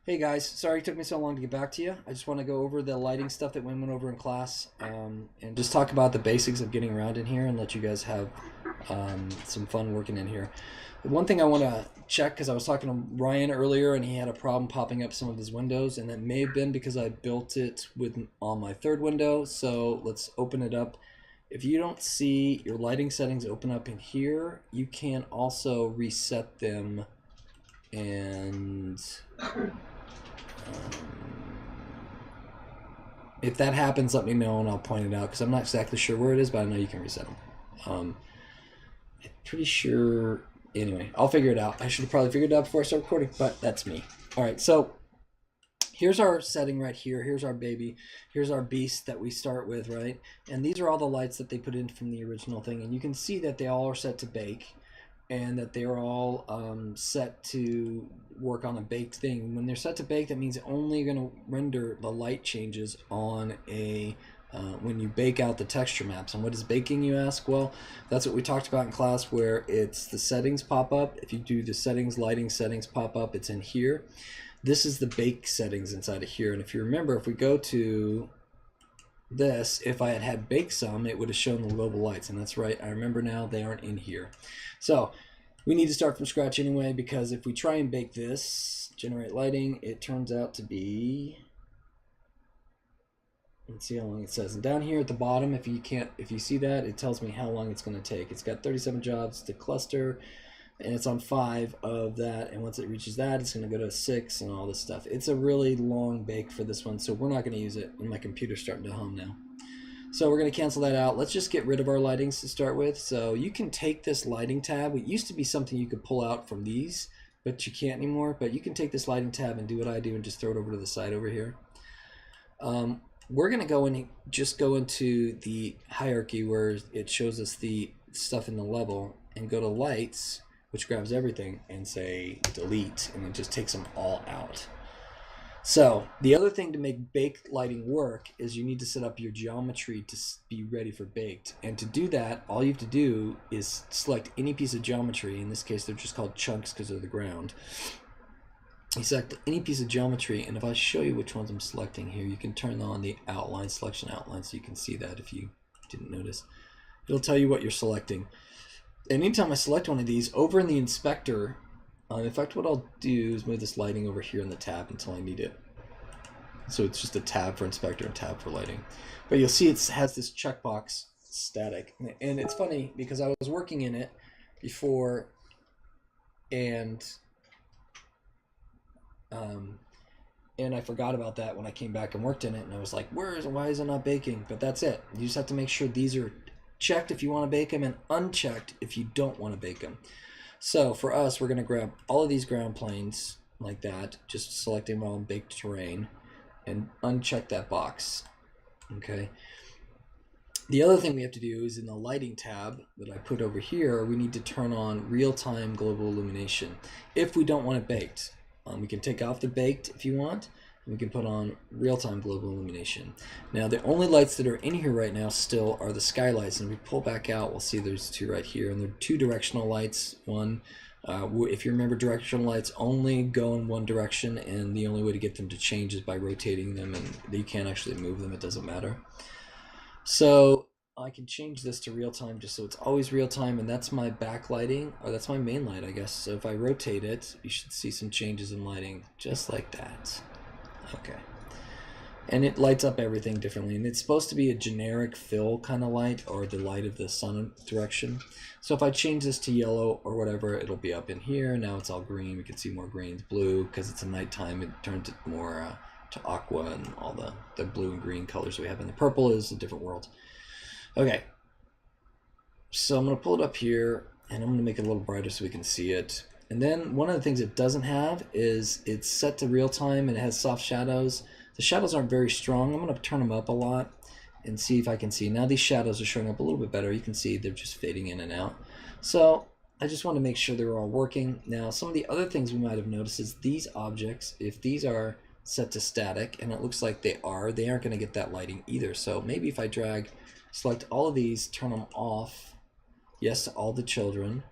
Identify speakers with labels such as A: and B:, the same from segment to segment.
A: Hey guys, sorry it took me so long to get back to you. I just want to go over the lighting stuff that we went over in class, and just talk about the basics of getting around in here and let you guys have some fun working in here. The one thing I want to check, because I was talking to Ryan earlier and he had a problem popping up some of his windows, and that may have been because I built it with on my third window. So let's open it up. If you don't see your lighting settings open up in here, you can also reset them and if that happens, let me know and I'll point it out because I'm not exactly sure where it is, but I know you can reset them. I'm pretty sure. Anyway, I'll figure it out. I should have probably figured it out before I start recording, but that's me. All right, so here's our setting right here. Here's our baby. Here's our beast that we start with, right? And these are all the lights that they put in from the original thing. And you can see that they all are set to bake and that they're all set to work on a baked thing. When they're set to bake, that means only going to render the light changes on a when you bake out the texture maps. And what is baking, you ask? Well, that's what we talked about in class, where it's the settings pop up. If you do the settings, lighting settings pop up, it's in here. This is the bake settings inside of here. And if you remember, if we go to this, if I had baked some, it would have shown the global lights. And that's right, I remember now, they aren't in here. So we need to start from scratch anyway, because if we try and bake this, generate lighting, it turns out to be, let's see how long it says. And down here at the bottom, if you see that, it tells me how long it's going to take. It's got 37 jobs to cluster, and it's on 5 of that, and once it reaches that, it's going to go to 6 and all this stuff. It's a really long bake for this one, so we're not going to use it, and my computer's starting to hum now. So we're going to cancel that out. Let's just get rid of our lightings to start with. So you can take this lighting tab. It used to be something you could pull out from these, but you can't anymore. But you can take this lighting tab and do what I do and just throw it over to the side over here. We're going to go in, just go into the hierarchy where it shows us the stuff in the level, and go to lights, which grabs everything, and say delete, and it just takes them all out. So the other thing to make baked lighting work is you need to set up your geometry to be ready for baked. And to do that, all you have to do is select any piece of geometry. In this case, they're just called chunks because they're the ground. You select any piece of geometry, and if I show you which ones I'm selecting here, you can turn on the outline, selection outline, so you can see that if you didn't notice. It'll tell you what you're selecting. And anytime I select one of these, over in the inspector, in fact, what I'll do is move this lighting over here in the tab until I need it. So it's just a tab for inspector and tab for lighting. But you'll see it has this checkbox static. And it's funny because I was working in it before, and I forgot about that when I came back and worked in it, and I was like, why is it not baking? But that's it. You just have to make sure these are checked if you want to bake them and unchecked if you don't want to bake them. So for us, we're going to grab all of these ground planes like that, just selecting them all in baked terrain, and uncheck that box. Okay. The other thing we have to do is in the lighting tab that I put over here, we need to turn on real-time global illumination if we don't want it baked. We can take off the baked if you want, and we can put on real-time global illumination. Now the only lights that are in here right now still are the skylights, and if we pull back out, we'll see there's 2 right here, and they're 2 directional lights. One, if you remember, directional lights only go in one direction, and the only way to get them to change is by rotating them, and you can't actually move them. It doesn't matter. So I can change this to real time just so it's always real time, and that's my backlighting, or that's my main light, I guess. So if I rotate it, you should see some changes in lighting just like that. Okay. And it lights up everything differently, and it's supposed to be a generic fill kind of light, or the light of the sun direction. So if I change this to yellow or whatever, it'll be up in here. Now it's all green. We can see more greens, blue, because it's a nighttime. It turns it more to aqua and all the blue and green colors we have. And the purple is a different world. Okay. So I'm going to pull it up here, and I'm going to make it a little brighter so we can see it. And then one of the things it doesn't have is it's set to real time, and it has soft shadows. The shadows aren't very strong. I'm going to turn them up a lot and see if I can see. Now these shadows are showing up a little bit better. You can see they're just fading in and out. So I just want to make sure they're all working. Now some of the other things we might have noticed is these objects, if these are set to static, and it looks like they aren't going to get that lighting either. So maybe if I select all of these, turn them off, yes to all the children,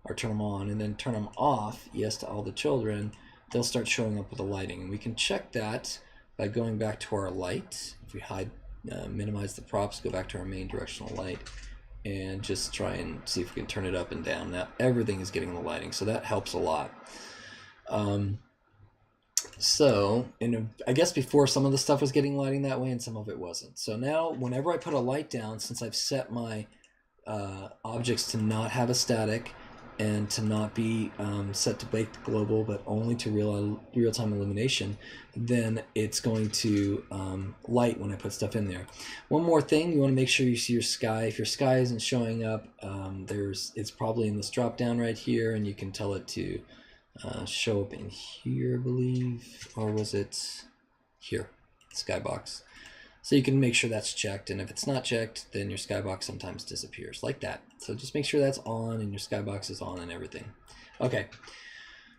A: or turn them on, and then turn them off, yes to all the children, they'll start showing up with the lighting. And we can check that by going back to our light. If we minimize the props, go back to our main directional light, and just try and see if we can turn it up and down. Now everything is getting the lighting, so that helps a lot. I guess before some of the stuff was getting lighting that way and some of it wasn't. So now whenever I put a light down, since I've set my objects to not have a static and to not be set to baked global but only to real-time illumination, then it's going to light when I put stuff in there. One more thing, you want to make sure you see your sky. If your sky isn't showing up, it's probably in this drop down right here, and you can tell it to show up in here, I believe, or was it here, skybox. So you can make sure that's checked, and if it's not checked, then your skybox sometimes disappears like that. So just make sure that's on and your skybox is on and everything. Okay,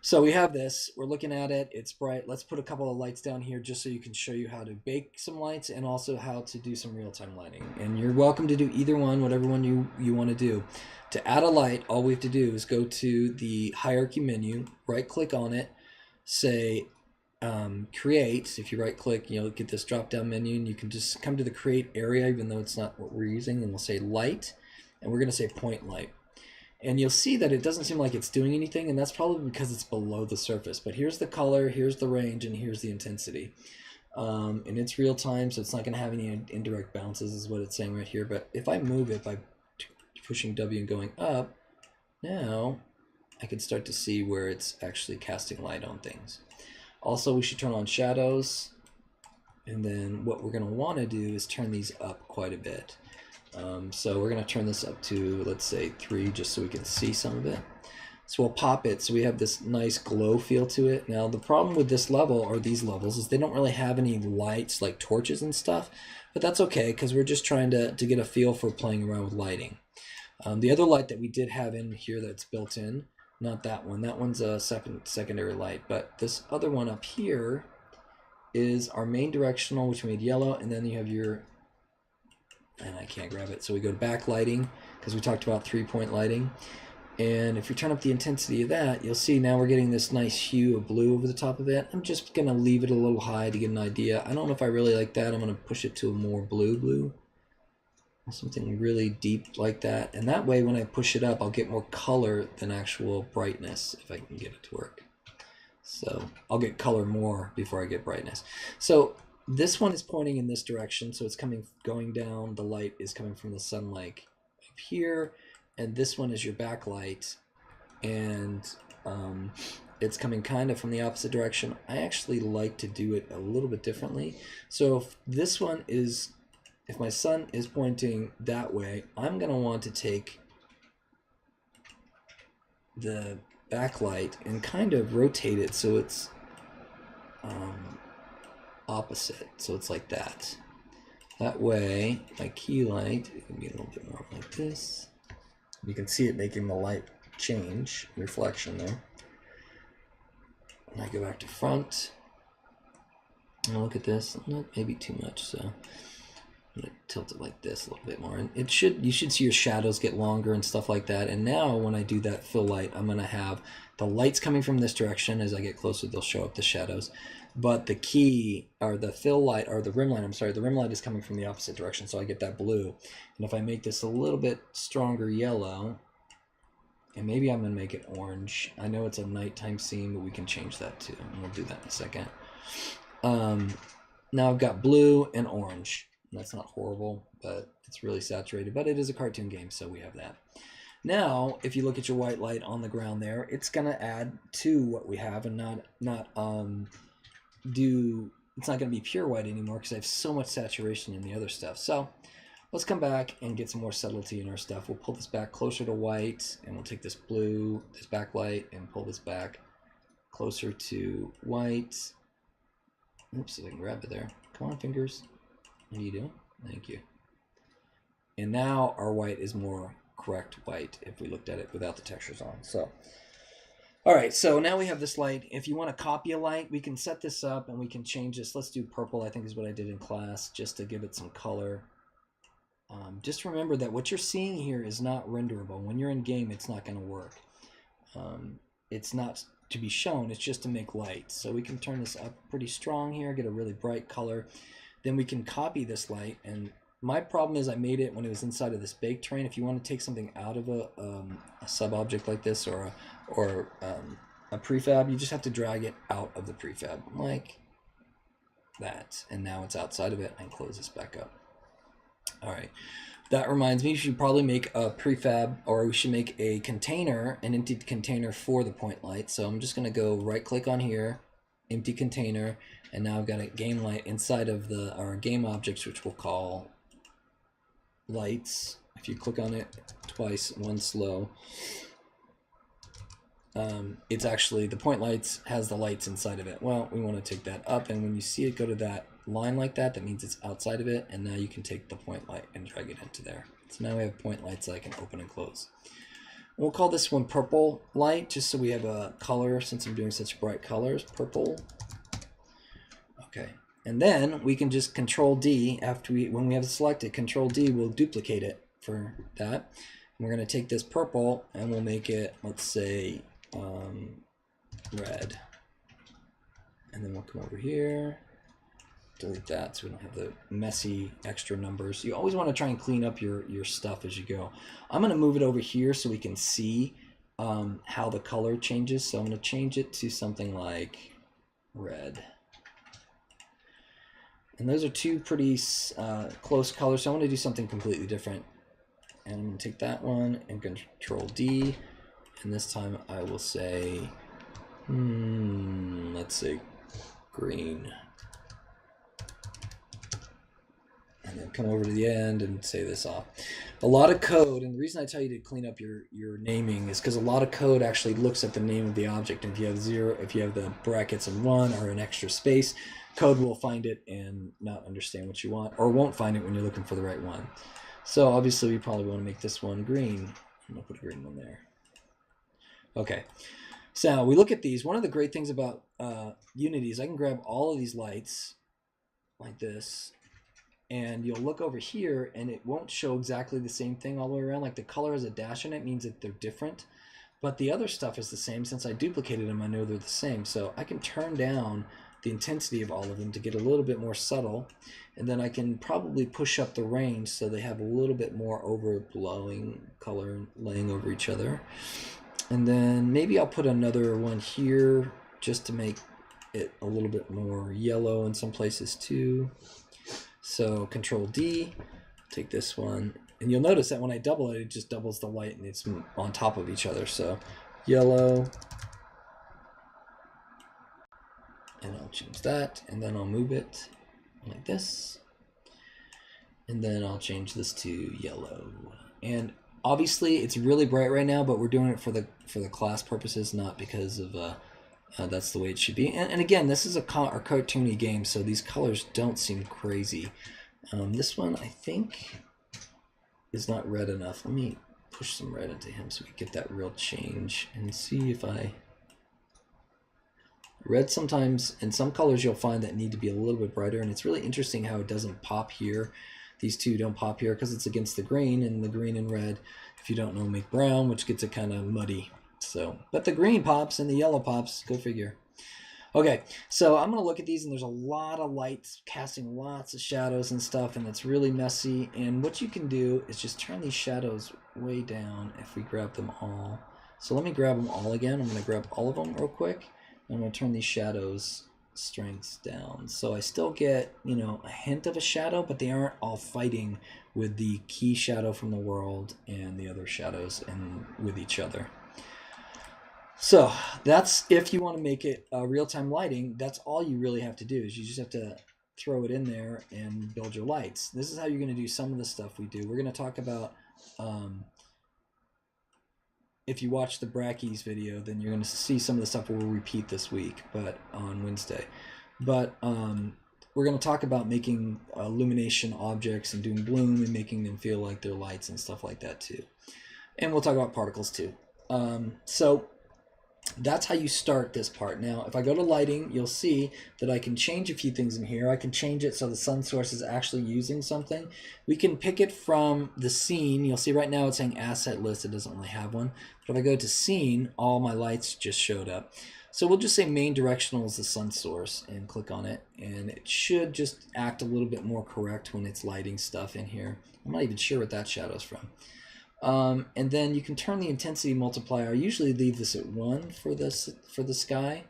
A: so we have this, we're looking at it, it's bright. Let's put a couple of lights down here just so you can show you how to bake some lights and also how to do some real-time lighting. And you're welcome to do either one, whatever one you want to do. To add a light, all we have to do is go to the hierarchy menu, right click on it, say create. If you right click, you'll get this drop down menu, and you can just come to the create area, even though it's not what we're using, and we'll say light, and we're going to say point light. And you'll see that it doesn't seem like it's doing anything, and that's probably because it's below the surface. But here's the color, here's the range, and here's the intensity. And it's real time, so it's not going to have any indirect bounces is what it's saying right here. But if I move it by pushing W and going up, now I can start to see where it's actually casting light on things. Also, we should turn on shadows, and then what we're going to want to do is turn these up quite a bit. So we're going to turn this up to, let's say, 3, just so we can see some of it. So we'll pop it so we have this nice glow feel to it. Now the problem with this level, or these levels, is they don't really have any lights like torches and stuff, but that's okay because we're just trying to get a feel for playing around with lighting. The other light that we did have in here that's built in, not that one, that one's a secondary light, but this other one up here is our main directional, which we made yellow, and then you have your, and I can't grab it, so we go to backlighting because we talked about 3-point lighting. And if you turn up the intensity of that, you'll see now we're getting this nice hue of blue over the top of it. I'm just going to leave it a little high to get an idea. I don't know if I really like that. I'm going to push it to a more blue. Something really deep like that. And that way when I push it up, I'll get more color than actual brightness if I can get it to work. So I'll get color more before I get brightness. So this one is pointing in this direction. So it's going down. The light is coming from the sunlight up here. And this one is your backlight, and it's coming kind of from the opposite direction. I actually like to do it a little bit differently. So if this one is, if my sun is pointing that way, I'm going to want to take the backlight and kind of rotate it so it's opposite. So it's like that. That way, my key light can be a little bit more like this. You can see it making the light change, reflection there. And I go back to front. And look at this, not maybe too much, so I'm gonna tilt it like this a little bit more. And you should see your shadows get longer and stuff like that. And now when I do that fill light, I'm gonna have the lights coming from this direction. As I get closer, they'll show up the shadows. But the key, or the fill light, or the rim light, I'm sorry, the rim light is coming from the opposite direction, so I get that blue. And if I make this a little bit stronger yellow, and maybe I'm going to make it orange. I know it's a nighttime scene, but we can change that too, and we'll do that in a second. Now I've got blue and orange. That's not horrible, but it's really saturated. But it is a cartoon game, so we have that. Now, if you look at your white light on the ground there, it's going to add to what we have and it's not going to be pure white anymore because I have so much saturation in the other stuff. So let's come back and get some more subtlety in our stuff. We'll pull this back closer to white, and we'll take this blue, this backlight, and pull this back closer to white. Oops, if I can grab it there. Come on, fingers. How you doing? Thank you. And now our white is more correct white if we looked at it without the textures on. So all right, so now we have this light. If you want to copy a light, we can set this up and we can change this. Let's do purple, I think is what I did in class, just to give it some color. Just remember that what you're seeing here is not renderable. When you're in game, it's not going to work. It's not to be shown, it's just to make light. So we can turn this up pretty strong here, get a really bright color. Then we can copy this light, and my problem is I made it when it was inside of this bake train. If you want to take something out of a sub-object like this or a prefab, you just have to drag it out of the prefab like that, and now it's outside of it, and close this back up. All right, that reminds me, we should probably make a prefab, or we should make a container, an empty container for the point light. So I'm just going to go right click on here, empty container, and now I've got a game light inside of our game objects, which we'll call lights. If you click on it twice, one slow, it's actually, the point lights has the lights inside of it. Well, we want to take that up, and when you see it go to that line like that, that means it's outside of it, and now you can take the point light and drag it into there. So now we have point lights that I can open and close. We'll call this one purple light, just so we have a color, since I'm doing such bright colors, purple. Okay, and then we can just Control D after when we have it selected. Control D will duplicate it for that. And we're going to take this purple and we'll make it, let's say, red. And then we'll come over here, delete that so we don't have the messy extra numbers. You always want to try and clean up your stuff as you go. I'm going to move it over here so we can see how the color changes. So I'm going to change it to something like red. And those are two pretty close colors, so I want to do something completely different. And I'm going to take that one and Control D, and this time I will say, let's say green. And then come over to the end and say this off. A lot of code, and the reason I tell you to clean up your naming is because a lot of code actually looks at the name of the object. And if you have zero, if you have the brackets in one or an extra space, code will find it and not understand what you want, or won't find it when you're looking for the right one. So obviously we probably want to make this one green. I'm going to put a green one there. Okay, so we look at these. One of the great things about Unity is I can grab all of these lights like this, and you'll look over here and it won't show exactly the same thing all the way around. Like the color has a dash in it means that they're different, but the other stuff is the same. Since I duplicated them, I know they're the same. So I can turn down the intensity of all of them to get a little bit more subtle, and then I can probably push up the range so they have a little bit more overblowing color laying over each other. And then maybe I'll put another one here just to make it a little bit more yellow in some places too. So Control D, take this one, and you'll notice that when I double it, it just doubles the light and it's on top of each other. So yellow, and I'll change that, and then I'll move it like this, and then I'll change this to yellow. And obviously it's really bright right now, but we're doing it for the class purposes, not because of that's the way it should be. And again, this is a cartoony game, so these colors don't seem crazy. This one I think is not red enough. Let me push some red into him so we get that real change and see if I... Red sometimes, in some colors you'll find that need to be a little bit brighter, and it's really interesting how it doesn't pop here. These two don't pop here because it's against the green, and the green and red, if you don't know, make brown, which gets it kind of muddy. So, but the green pops and the yellow pops, go figure. Okay, so I'm going to look at these, and there's a lot of lights casting lots of shadows and stuff, and it's really messy. And what you can do is just turn these shadows way down if we grab them all. So let me grab them all again. I'm going to grab all of them real quick. I'm going to turn these shadows strengths down. So I still get, you know, a hint of a shadow, but they aren't all fighting with the key shadow from the world and the other shadows and with each other. So that's, if you want to make it real-time lighting, that's all you really have to do, is you just have to throw it in there and build your lights. This is how you're going to do some of the stuff we do. We're going to talk about, if you watch the Brackeys video, then you're going to see some of the stuff we'll repeat this week, but on Wednesday. But we're going to talk about making illumination objects and doing bloom and making them feel like they're lights and stuff like that too. And we'll talk about particles too. So that's how you start this part. Now, if I go to lighting, you'll see that I can change a few things in here. I can change it so the sun source is actually using something. We can pick it from the scene. You'll see right now it's saying asset list. It doesn't really have one. But if I go to scene, all my lights just showed up. So we'll just say main directional is the sun source and click on it, and it should just act a little bit more correct when it's lighting stuff in here. I'm not even sure what that shadow's from. And then you can turn the intensity multiplier. I usually leave this at 1 for the sky.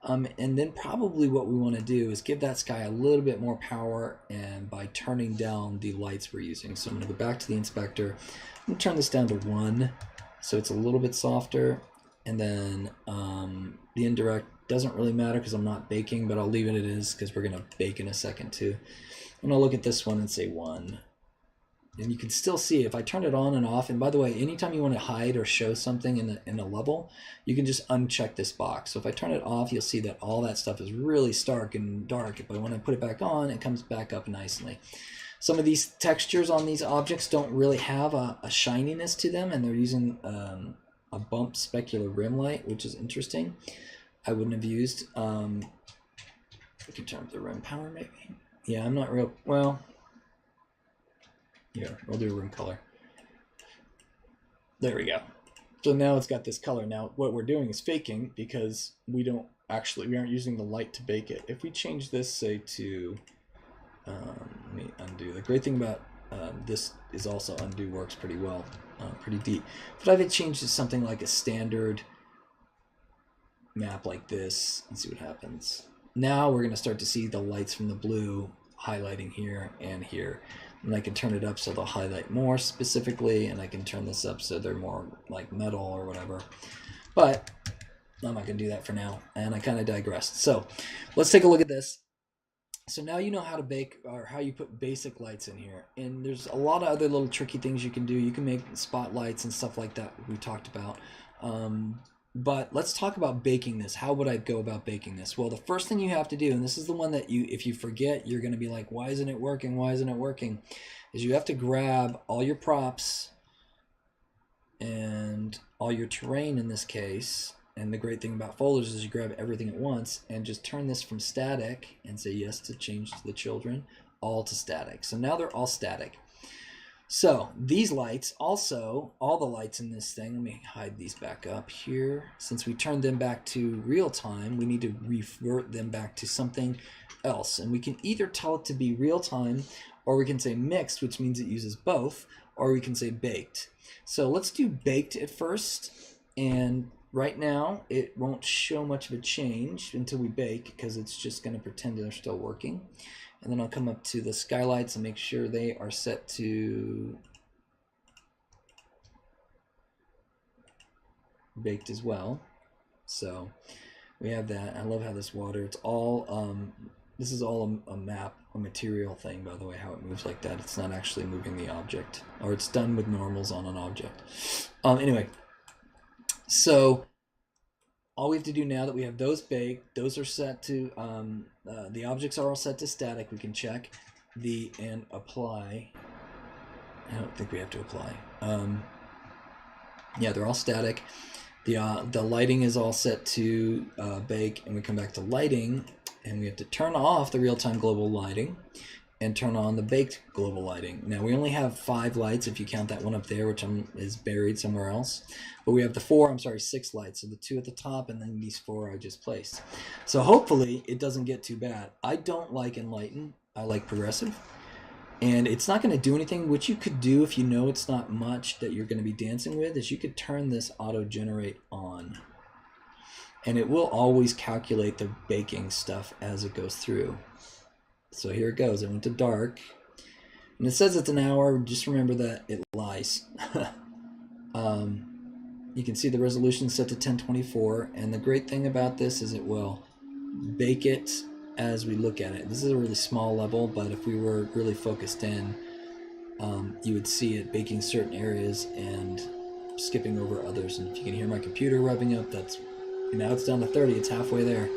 A: And then probably what we want to do is give that sky a little bit more power, and by turning down the lights we're using. So I'm going to go back to the inspector. I'm going to turn this down to 1 so it's a little bit softer. And then the indirect doesn't really matter because I'm not baking, but I'll leave it as because we're going to bake in a second too. I'm going to look at this one and say 1. And you can still see if I turn it on and off. And by the way, anytime you want to hide or show something in a level, you can just uncheck this box. So if I turn it off, you'll see that all that stuff is really stark and dark. But when I put it back on, it comes back up nicely. Some of these textures on these objects don't really have a shininess to them, and they're using a bump specular rim light, which is interesting. I wouldn't have used. We could turn up the rim power maybe. Yeah, I'm not real well. Here, we'll do a rim color. There we go. So now it's got this color. Now what we're doing is faking because we aren't using the light to bake it. If we change this, say to, let me undo. The great thing about this is also undo works pretty well, pretty deep. But I've changed to something like a standard map like this and see what happens. Now we're going to start to see the lights from the blue highlighting here and here. And I can turn it up so they'll highlight more specifically, and I can turn this up so they're more like metal or whatever. But I'm not going to do that for now, and I kind of digressed. So let's take a look at this. So now you know how to bake, or how you put basic lights in here. And there's a lot of other little tricky things you can do. You can make spotlights and stuff like that we talked about. But let's talk about baking this. How would I go about baking this? Well, the first thing you have to do, and this is the one that if you forget, you're going to be like, why isn't it working? Why isn't it working? Is you have to grab all your props and all your terrain in this case. And the great thing about folders is you grab everything at once and just turn this from static and say yes to change to the children, all to static. So now they're all static. So these lights also, all the lights in this thing, let me hide these back up here. Since we turned them back to real time, we need to revert them back to something else. And we can either tell it to be real time, or we can say mixed, which means it uses both, or we can say baked. So let's do baked at first. And right now, it won't show much of a change until we bake because it's just going to pretend they're still working. And then I'll come up to the skylights and make sure they are set to baked as well. So we have that. I love how this water, it's all, this is all a map, a material thing, by the way, how it moves like that. It's not actually moving the object, or it's done with normals on an object. Anyway, so all we have to do now that we have those baked, those are set to, the objects are all set to static. We can check and apply. I don't think we have to apply. Yeah, they're all static. The lighting is all set to bake, and we come back to lighting, and we have to turn off the real-time global lighting and turn on the baked global lighting. Now we only have 5 lights if you count that one up there, which is buried somewhere else. But we have the 6 lights. So the 2 at the top and then these 4 I just placed. So hopefully it doesn't get too bad. I don't like Enlighten. I like Progressive. And it's not going to do anything. What you could do if you know it's not much that you're going to be dancing with is you could turn this auto generate on. And it will always calculate the baking stuff as it goes through. So here it goes. I went to dark, and it says it's an hour. Just remember that it lies. You can see the resolution set to 1024, and the great thing about this is it will bake it as we look at it. This is a really small level, but if we were really focused in, you would see it baking certain areas and skipping over others. And if you can hear my computer revving up, now it's down to 30. It's halfway there.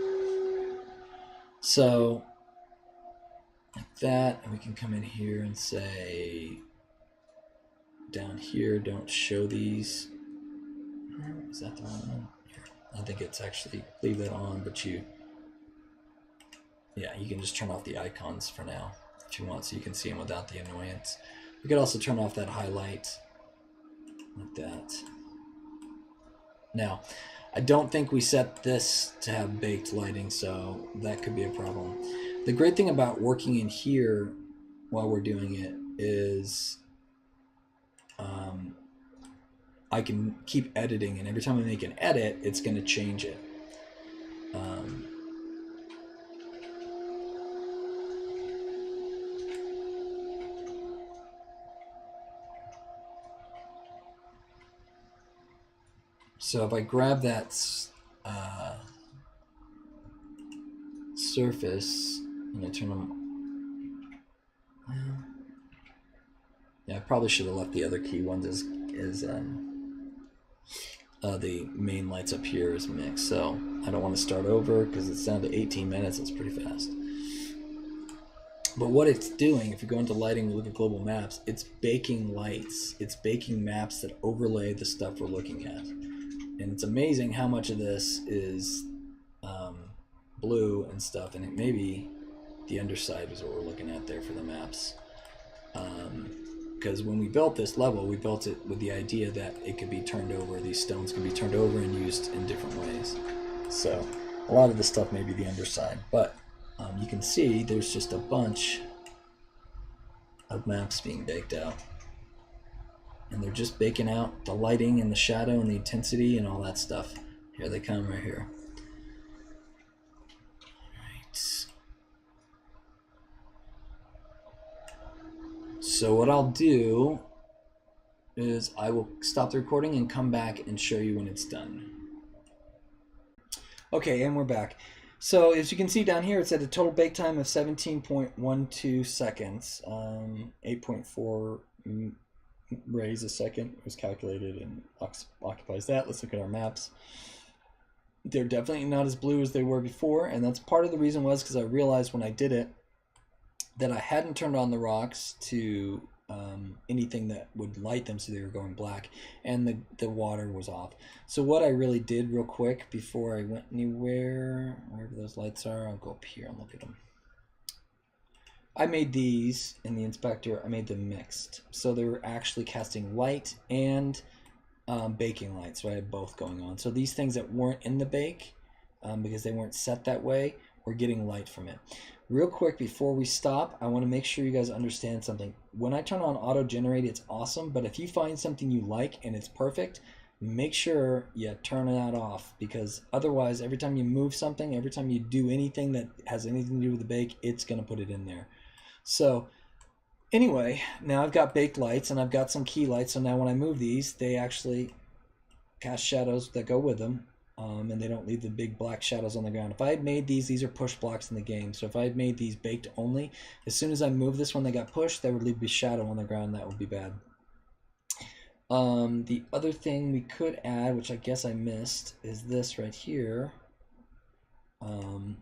A: So like that, and we can come in here and say down here, don't show these. Is that the wrong one? Here. I think it's actually leave that on, but you can just turn off the icons for now if you want, so you can see them without the annoyance. We could also turn off that highlight like that. Now I don't think we set this to have baked lighting, so that could be a problem. The great thing about working in here while we're doing it is I can keep editing, and every time I make an edit, it's going to change it. So if I grab that surface and I turn them, yeah, I probably should have left the other key ones as the main lights up here is mixed. So I don't want to start over because it's down to 18 minutes. It's pretty fast. But what it's doing, if you go into lighting and look at global maps, it's baking lights. It's baking maps that overlay the stuff we're looking at. And it's amazing how much of this is blue and stuff, and it maybe the underside is what we're looking at there for the maps. Because when we built this level, we built it with the idea that it could be turned over, these stones could be turned over and used in different ways. So a lot of this stuff may be the underside, but you can see there's just a bunch of maps being baked out. And they're just baking out the lighting and the shadow and the intensity and all that stuff. Here they come right here. Right. So what I'll do is I will stop the recording and come back and show you when it's done. Okay, and we're back. So as you can see down here, it's at a total bake time of 17.12 seconds, 8.4 rays a second was calculated and occupies that. Let's look at our maps. They're definitely not as blue as they were before, and that's part of the reason was because I realized when I did it that I hadn't turned on the rocks to anything that would light them so they were going black, and the water was off. So what I really did real quick before I went anywhere, wherever those lights are, I'll go up here and look at them. I made these in the inspector, I made them mixed. So they were actually casting light and baking light. So I had both going on. So these things that weren't in the bake, because they weren't set that way, were getting light from it. Real quick before we stop, I want to make sure you guys understand something. When I turn on auto generate, it's awesome, but if you find something you like and it's perfect, make sure you turn that off, because otherwise every time you move something, every time you do anything that has anything to do with the bake, it's going to put it in there. So anyway, now I've got baked lights and I've got some key lights, so now when I move these, they actually cast shadows that go with them. And they don't leave the big black shadows on the ground. If I had made these are push blocks in the game, so if I had made these baked only, as soon as I move this when they got pushed, there would leave a shadow on the ground. That would be bad. The other thing we could add, which I guess I missed, is this right here. And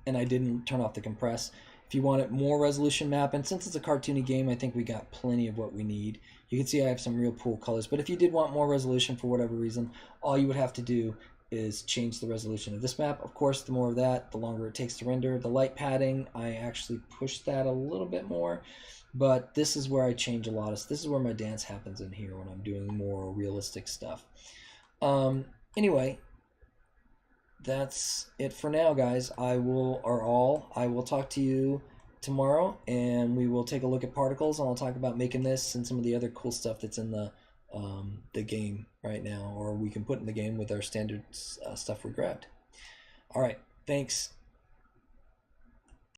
A: I didn't turn off the compress. If you want it more resolution map, and since it's a cartoony game, I think we got plenty of what we need. You can see I have some real cool colors, but if you did want more resolution for whatever reason, all you would have to do is change the resolution of this map. Of course, the more of that, the longer it takes to render. The light padding, I actually pushed that a little bit more, but this is where I change a lot of, this is where my dance happens in here when I'm doing more realistic stuff. Anyway, that's it for now, guys. I will talk to you tomorrow, and we will take a look at particles, and I'll talk about making this and some of the other cool stuff that's in the game right now, or we can put in the game with our standard stuff we grabbed. All right, thanks.